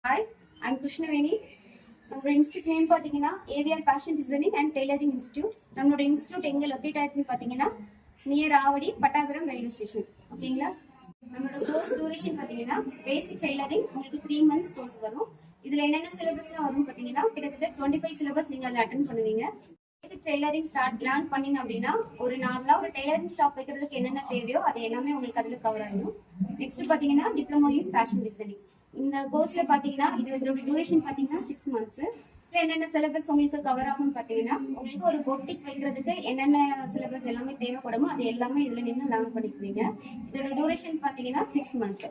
Hi, I'm Krishnaveni. நம்மளோட institute name பார்த்தீங்கன்னா AVR fashion designing and tailoring institute. நம்மளோட institute எங்கே லொக்கேட் ஆயிருக்குன்னு பார்த்தீங்கன்னா near Avadi Pattapuram railway station. ஓகேங்களா? நம்மளோட கோர்ஸ் டூரேஷன் பார்த்தீங்கன்னா பேசிக் டெய்லரிங் உங்களுக்கு 3 months கோர்ஸ் வரும். இதில் என்னென்ன சிலபஸ்லாம் வரும்னு பார்த்தீங்கன்னா கிட்டத்தட்ட 25 சிலபஸ் நீங்கள் அதில் அட்டன் பண்ணுவீங்க. பேசிக் டெய்லரிங் ஸ்டார்ட் லேர்ன் பண்ணீங்க அப்படின்னா ஒரு நார்மலாக ஒரு டெய்லரிங் ஷாப் வைக்கிறதுக்கு என்னென்ன தேவையோ அது எல்லாமே உங்களுக்கு அதில் கவர் ஆகிடும். நெக்ஸ்ட் பார்த்தீங்கன்னா டிப்ளமோ இன் ஃபேஷன் டிசைனிங். இந்த கோர்ஸ்ல பாத்தீங்கன்னா இதோட டியூரேஷன் பாத்தீங்கன்னா 6 months. இதுல என்னென்ன சிலபஸ் உங்களுக்கு கவர் ஆகும்னு பாத்தீங்கன்னா உங்களுக்கு ஒரு பொட்டிக் வைக்கிறதுக்கு என்னென்ன சிலபஸ் எல்லாமே தேவைப்படுமோ அது எல்லாமே இதுல நீங்க லேர்ன் பண்ணிக்குவீங்க. இதோட டியூரேஷன் பாத்தீங்கன்னா 6 months.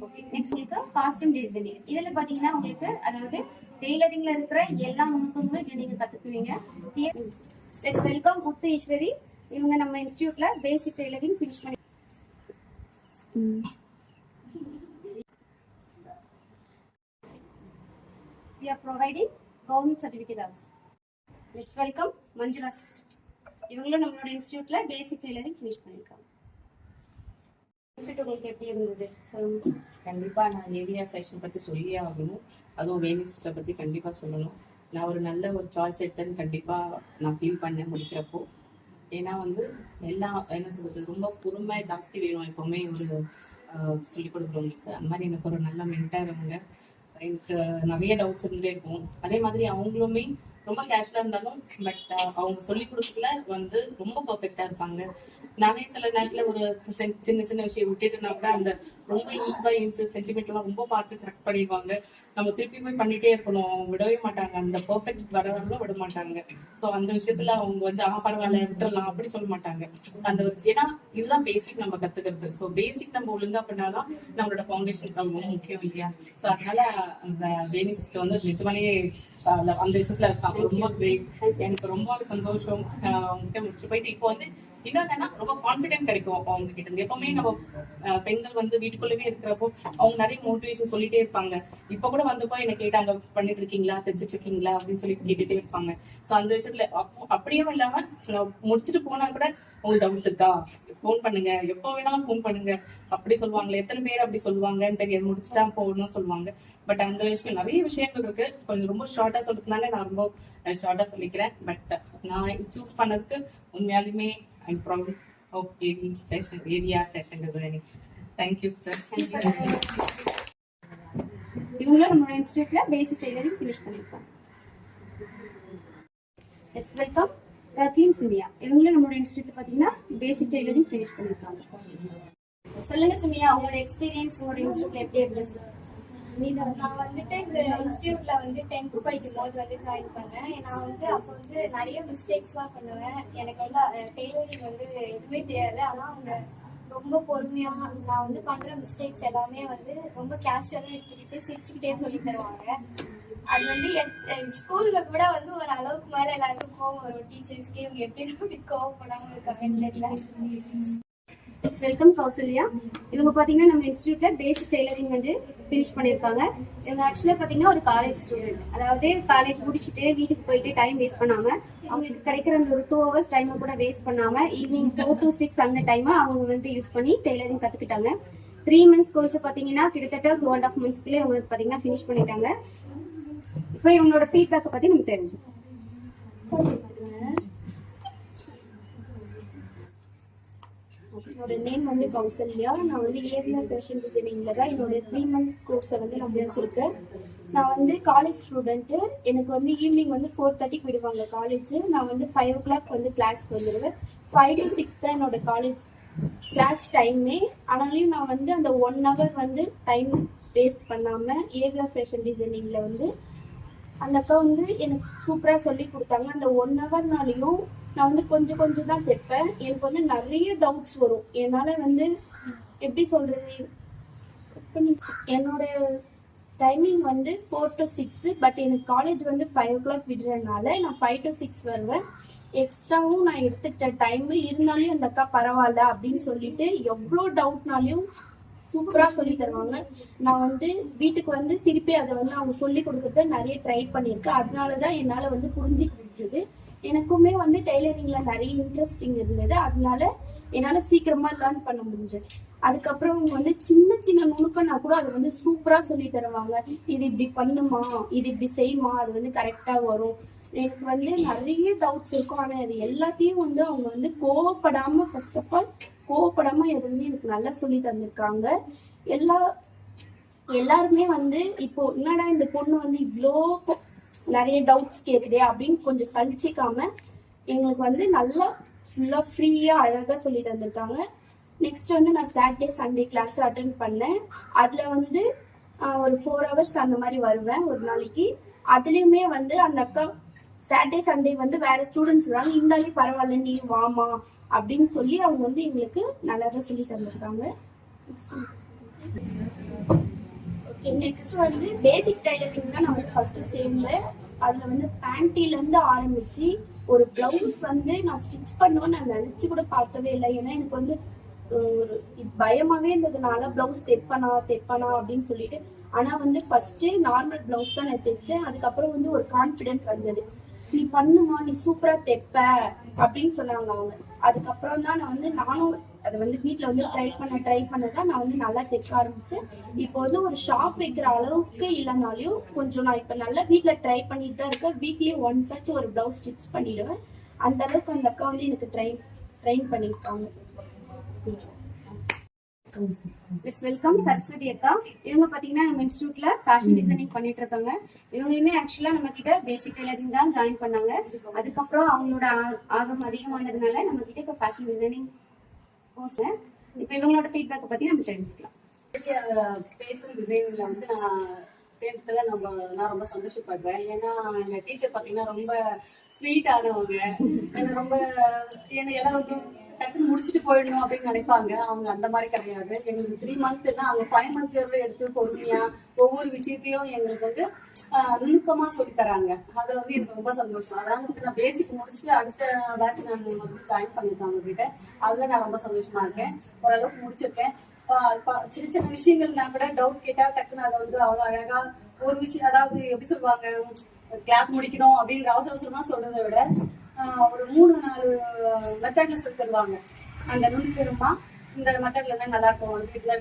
ஓகே, நெக்ஸ்ட் உங்களுக்கு காஸ்டியூம் டிசைனிங். இதுல பாத்தீங்கன்னா உங்களுக்கு அதாவது டெய்லரிங்ல இருக்கிற எல்லா நுணுக்கங்களும் இங்க நீங்க கத்துக்குவீங்க. லெட்ஸ் வெல்கம் முத்து ஈஸ்வரி. இவங்க நம்ம இன்ஸ்டிடியூட்ல பேசிக் டெய்லரிங் ஃபினிஷ் பண்ணி we are providing government certificate also. Let's welcome Manjula sister. இவங்களும் நம்மளோட இன்ஸ்டிடியூட்ல பேசிக் டெய்லரிங் ஃபினிஷ் பண்ணிருக்காங்க. உங்களுக்கு எப்படி இருந்தது சொல்லுங்க. கண்டிப்பா நான் ஏவிஆர் ஃபேஷன் பத்தி சொல்லியே ஆகணும். அதுவும் வேனிஸ்ட பத்தி கண்டிப்பா சொல்லணும். நான் ஒரு நல்ல ஒரு சாய்ஸ் எடுத்தேன்னு கண்டிப்பா நான் ஃபீல் பண்ண முடிக்கிறப்போ. ஏன்னா எல்லாம் என்ன சொல்றது, ரொம்ப பொறுமை ஜாஸ்தி வேணும் எப்பவுமே ஒரு சொல்லிக் கொடுக்குறவங்களுக்கு. அந்த மாதிரி எனக்கு ஒரு நல்ல மென்டார் அவங்க. எனக்கு நிறைய டவுட்ஸ் இருந்துட்டே இருக்கும். அதே மாதிரி அவங்களுமே ரொம்ப கேஷுவலா இருந்தாலும் பட் அவங்க சொல்லி கொடுக்கல ரொம்ப பர்ஃபெக்டா இருப்பாங்க. நானே சில நேரத்துல ஒரு சின்ன சின்ன விஷயம் விட்டுட்டுனா கூட அந்த ரொம்ப இன்ச் பை இன்ச் சென்டிமீட்டர்லாம் ரொம்ப பார்த்து கரெக்ட் பண்ணிடுவாங்க. நம்ம திருப்பி போய் பண்ணிட்டே இருக்கணும். அவங்க விடவே மாட்டாங்க, அந்த பர்ஃபெக்ட் வரவங்களும் விட மாட்டாங்க. ஸோ அந்த விஷயத்துல அவங்க பரவாயில்ல விட்டுறலாம் அப்படி சொல்ல மாட்டாங்க. அந்த ஒரு ஏன்னா இதுதான் பேசிக் நம்ம கத்துக்கிறது. ஸோ பேசிக் நம்ம ஒழுங்கா பண்ணாதான் நம்மளோட ஃபவுண்டேஷன் ரொம்ப முக்கியம் இல்லையா? ஸோ அதனால அந்த வேனிஸ்ட் நிஜமாலேயே அந்த விஷயத்துல ரொம்ப கிரேட். எனக்கு ரொம்ப சந்தோஷம். அவங்ககிட்ட முடிச்சு போயிட்டு இப்போ என்னன்னா ரொம்ப கான்பிடென்ட் கிடைக்கும் அவங்க கிட்ட இருந்து. எப்பவுமே நம்ம பெண்கள் வீட்டுக்குள்ளவே இருக்கிறப்போ அவங்க நிறைய மோட்டிவேஷன் சொல்லிட்டே இருப்பாங்க. இப்ப கூட வந்தப்போ என்ன கேட்டாங்க, பண்ணிட்டு இருக்கீங்களா, தைச்சிட்டு இருக்கீங்களா அப்படின்னு சொல்லிட்டு கேட்டுட்டே இருப்பாங்க. சோ அந்த விஷயத்துல அப்படியும் இல்லாம முடிச்சுட்டு போனா கூட உங்களுக்கு டவுட்ஸ் இருக்கா, போன் பண்ணுங்க, எப்போ வேணாலும் போன் பண்ணுங்க அப்படி சொல்லுவாங்க. எத்தனை பேர் அப்படி சொல்லுவாங்கன்னு தெரியாது, முடிச்சுட்டா போகணும்னு சொல்லுவாங்க. பட் அந்த விஷயம் நிறைய விஷயங்கள் இருக்கு. கொஞ்சம் ரொம்ப ஷார்ட்டா சொல்றதுனால நான் ரொம்ப ஷார்ட்டா சொல்லிக்கிறேன். பட் நான் சூஸ் பண்ணதுக்கு உண்மையாலுமே I'm proud of AVR Fashion Designing. Thank you, sir. இவங்களும் நம்மளோட இன்ஸ்டிடியூட்ல பேசிக் டெய்லரிங் ஃபினிஷ் பண்ணிருக்காங்க. Let's welcome Kathleen Simia. இவங்களும் நம்மளோட இன்ஸ்டிடியூட்ல பாத்தீங்கன்னா பேசிக் டெய்லரிங் ஃபினிஷ் பண்ணிருக்காங்க. சொல்லுங்க சிமியா, உங்களோட எக்ஸ்பீரியன்ஸ் உங்களோட இன்ஸ்டிடியூட்ல எப்படி இருந்துச்சு? நான் இந்த இன்ஸ்டியூட்ல 10th படிக்கும் போது ஜாயின் பண்ணேன். நான் அப்போ நிறைய மிஸ்டேக்ஸ்லாம் பண்ணுவேன். எனக்கு டெய்லரிங் எதுவுமே தெரியாது. ஆனா அவங்க ரொம்ப பொறுமையா நான் பண்ற மிஸ்டேக்ஸ் எல்லாமே ரொம்ப கேஷுவலா எடுத்துக்கிட்டு சிரிச்சுக்கிட்டே சொல்லி தருவாங்க. அது ஸ்கூல்ல கூட ஒரு அளவுக்கு மேல எல்லாருக்கும் கோவம் வரும். டீச்சர்ஸ்க்கே இவங்க எப்படி கோவப்படாம இருக்காங்க. வெல்கம் கௌசல்யா. இவங்க பாத்தீங்கன்னா நம்ம இன்ஸ்டிடியூட்ல பேசிக் டெய்லரிங் ஃபினிஷ் பண்ணிருக்காங்க. இவங்க ஆக்சுவலா பாத்தீங்கன்னா ஒரு காலேஜ் ஸ்டூடெண்ட். அதாவது காலேஜ் முடிச்சுட்டு வீட்டுக்கு போயிட்டு டைம் வேஸ்ட் பண்ணாம அவங்களுக்கு கிடைக்கிற அந்த ஒரு 2 hours டைமை கூட வேஸ்ட் பண்ணாம ஈவினிங் 4 to 6 அந்த டைமை அவங்க யூஸ் பண்ணி டெய்லரிங் கத்துக்கிட்டாங்க. 3 months கோர்ஸ் பாத்தீங்கன்னா கிட்டத்தட்ட 2.5 monthsக்குள்ளே அவங்க பாத்தீங்கன்னா ஃபினிஷ் பண்ணிட்டாங்க. இப்போ இவங்களோட ஃபீட்பேக்கை பத்தி நமக்கு தெரிஞ்சு. என்னோட நேம் கௌசல்யா. நான் ஏவிஆர் ஃபேஷன் டிசைனிங்ல தான் என்னோட 3 month கோர்ஸை நான் முடிச்சிருக்கேன். நான் காலேஜ் ஸ்டூடெண்ட்டு. எனக்கு ஈவினிங் 4:30க்கு விடுவாங்க காலேஜ். நான் 5 o'clock கிளாஸ்க்கு வந்துடுவேன். 5 to 6 தான் என்னோட காலேஜ் கிளாஸ் டைமே. ஆனாலும் நான் அந்த 1 hour டைம் வேஸ்ட் பண்ணாமல் ஏவிஆர் ஃபேஷன் டிசைனிங்ல அந்த அக்கா எனக்கு சூப்பராக சொல்லி கொடுத்தாங்க. அந்த 1 hourனாலையும் நான் கொஞ்சம் கொஞ்சம் தான் தைப்பேன். எனக்கு நிறைய டவுட்ஸ் வரும். என்னால் எப்படி சொல்கிறது, என்னோட டைமிங் 4 to 6. பட் எனக்கு காலேஜ் 5 o'clock விடுறதுனால நான் 5 to 6 வருவேன். எக்ஸ்ட்ராவும் நான் எடுத்துக்கிட்ட டைமு இருந்தாலும் அந்த அக்கா பரவாயில்ல அப்படின்னு சொல்லிட்டு எவ்வளோ டவுட்னாலையும் சூப்பராக சொல்லி தருவாங்க. நான் வீட்டுக்கு திருப்பி அதை அவங்க சொல்லி கொடுக்கறத நிறைய ட்ரை பண்ணியிருக்கேன். அதனால தான் என்னால் புரிஞ்சுக்க முடிஞ்சது. எனக்குமே டெய்லரிங்ல நிறைய இன்ட்ரெஸ்டிங் இருந்தது. அதனால என்னால் சீக்கிரமா லேர்ன் பண்ண முடிஞ்சது. அதுக்கப்புறம் அவங்க வந்து சின்ன சின்ன நுணுக்கம்னா கூட அது வந்து சூப்பரா சொல்லி தருவாங்க. இது இப்படி பண்ணுமா, இது இப்படி செய்யுமா, அது வந்து கரெக்டா வரும். எனக்கு வந்து நிறைய டவுட்ஸ் இருக்கும். ஆனா அது எல்லாத்தையும் வந்து அவங்க வந்து கோவப்படாம, ஃபர்ஸ்ட் ஆஃப் ஆல் கோவப்படாம இது வந்து எனக்கு நல்லா சொல்லி தந்திருக்காங்க. எல்லாருமே வந்து இப்போ என்னடா இந்த பொண்ணு வந்து இவ்வளோ நிறைய டவுட்ஸ் கேக்குதே அப்படின்னு கொஞ்சம் சலிச்சிக்காம எங்களுக்கு வந்து நல்லா ஃபுல்லா ஃப்ரீயா அழகா சொல்லி தந்திருக்காங்க. நெக்ஸ்ட் வந்து நான் சாட்டர்டே சண்டே கிளாஸ் அட்டென்ட் பண்ணேன். அதுல வந்து ஒரு 4 hours அந்த மாதிரி வருவேன் ஒரு நாளைக்கு. அதுலயுமே வந்து அந்த அக்கா சாட்டர்டே சண்டே வந்து வேற ஸ்டூடெண்ட்ஸ் வராங்க, இருந்தாலும் பரவாயில்ல நீ வாமா அப்படின்னு சொல்லி அவங்க வந்து எங்களுக்கு நல்லாதான் சொல்லி தந்திருக்காங்க. நெக்ஸ்ட் வந்து பேசிக் டைலரிங் தான் நான் வந்து ஃபர்ஸ்ட் சேர்ந்தேன். அதுல வந்து பேண்டில இருந்து ஆரம்பிச்சு ஒரு பிளவுஸ் வந்து நான் ஸ்டிச் பண்ணுவேன்னு நான் நினைச்சு கூட பார்க்கவே இல்லை. ஏன்னா எனக்கு வந்து ஒரு பயமாவே இருந்ததுனால பிளவுஸ் தைப்பனா அப்படின்னு சொல்லிட்டு. ஆனா வந்து ஃபர்ஸ்ட் நார்மல் பிளவுஸ் தான் நான் தைச்சேன். அதுக்கப்புறம் வந்து ஒரு கான்பிடன்ஸ் வந்தது, நீ பண்ணுமா, நீ சூப்பரா தைப்ப அப்படின்னு சொன்னாங்க அவங்க. அதுக்கப்புறம் தான் நானும் அதை வந்து வீட்டுல வந்து ட்ரை பண்ணதான் நான் வந்து நல்லா தைக்க ஆரம்பிச்சேன். இப்போ வந்து ஒரு ஷாப் வைக்கிற அளவுக்கு இல்லைனாலையும் கொஞ்சம் நான் இப்ப நல்லா வீட்டுல ட்ரை பண்ணிட்டு தான் இருக்கேன். வீக்லி ஒன்ஸ் ஆச்சு ஒரு பிளவுஸ் ஸ்டிச் பண்ணிடுவேன். அந்த அளவுக்கு அந்த அக்கா வந்து எனக்கு ட்ரெயின் பண்ணிருக்காங்க. லெட்ஸ் வெல்கம் சரஸ்வதி அக்கா. இவங்க பாத்தீங்கன்னா நம்ம இன்ஸ்டியூட்ல ஃபேஷன் டிசைனிங் பண்ணிட்டு இருக்காங்க. இவங்களுமே ஆக்சுவலா நம்ம கிட்ட பேசிக் டெய்லரிங் தான் ஜாயின் பண்ணாங்க. அதுக்கப்புறம் அவங்களோட ஆர்வம் அதிகமானதுனால நம்ம கிட்ட இப்ப ஃபேஷன் டிசைனிங் கோர்ஸ். இப்ப இவங்களோட ஃபீட்பேக் பத்தி நம்ம தெரிஞ்சுக்கலாம். ஃபேஷன் டிசைனிங்ல வந்து நான் சேர்ந்ததுல நான் ரொம்ப சந்தோஷப்படுறேன். ஏன்னா எங்க டீச்சர் பாத்தீங்கன்னா ரொம்ப ஸ்வீட் ஆனவங்க. ரொம்ப எல்லாம் வந்து டக்குன்னு முடிச்சுட்டு போயிடணும் அப்படின்னு நினைப்பாங்க. அவங்க அந்த மாதிரி கிடையாது. எங்களுக்கு 3 months அவங்க 5 months எடுத்து பொறுமையா ஒவ்வொரு விஷயத்தையும் எங்களுக்கு வந்து நுணுக்கமா சொல்லி தராங்க. அதுல வந்து எனக்கு ரொம்ப சந்தோஷம். அதாவது நான் பேசிக் முடிச்சுட்டு அடுத்த பேட்ச் நான் வந்து ஜாயின் பண்ணிருக்கேன் அவங்க கிட்ட. அதுல நான் ரொம்ப சந்தோஷமா இருக்கேன். ஓரளவுக்கு முடிச்சிருக்கேன். சின்ன சின்ன விஷயங்கள் நான் கூட டவுட் கேட்டா டக்குன்னு அதை வந்து அவ்வளவு அழகா ஒரு விஷயம், அதாவது எப்படி சொல்லுவாங்க, கிளாஸ் முடிக்கணும் அப்படிங்கிற அவசரமா சொல்றதை விட ஒரு 3-4 மெத்தட்ல சொல்லி தருவாங்க. அந்த நுணுக்கமா இந்த மெத்தட்ல இருந்தா நல்லா இருக்கும், வீட்டுல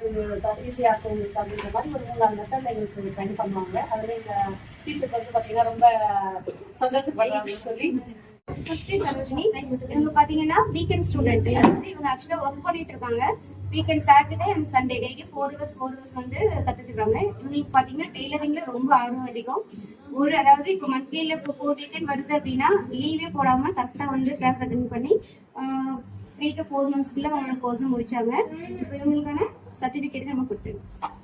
ஈஸியா இருக்கும் உங்களுக்கு அப்படின்ற மாதிரி ஒரு 3-4 மெத்தட்ல எங்களுக்கு ட்ரெயின் பண்ணுவாங்க. அதுல எங்க டீச்சர் வந்து பாத்தீங்கன்னா ரொம்ப சந்தோஷப்படுறாங்க சொல்லி. ஃபர்ஸ்ட் சரோஜினி, இவங்க பாத்தீங்கன்னா வீக்கெண்ட் ஸ்டூடெண்ட். அதாவது இவங்க ஆக்சுவலா ஒர்க் பண்ணிட்டு இருக்காங்க. Weekend Saturday and Sunday daily 4 hours வந்து கத்துக்கிட்டாங்க. இவங்களுக்கு பாத்தீங்கன்னா டெய்லரிங்ல ரொம்ப ஆர்வம் அதிகம். அதாவது இப்போ மந்த்லியில இப்போ 4 weekend வருது அப்படின்னா லீவே போடாம கரெக்டா வந்து கிளாஸ் அட்டென்ட் பண்ணி 3 to 4 monthsக்குள்ள அவங்களோட கோர்ஸ் முடிச்சாங்க. இப்போ இவங்களுக்கான சர்டிபிகேட் நம்ம கொடுத்துருக்கோம்.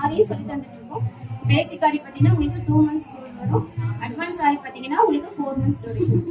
ஆரியே சொல்லி தந்துட்டு இருக்கோம். பேசிக் ஆரி பாத்தீங்கன்னா உங்களுக்கு 2 months கோர்ஸ் வரும். அட்வான்ஸ் ஆரி பாத்தீங்கன்னா உங்களுக்கு 4 months டியூரேஷன்.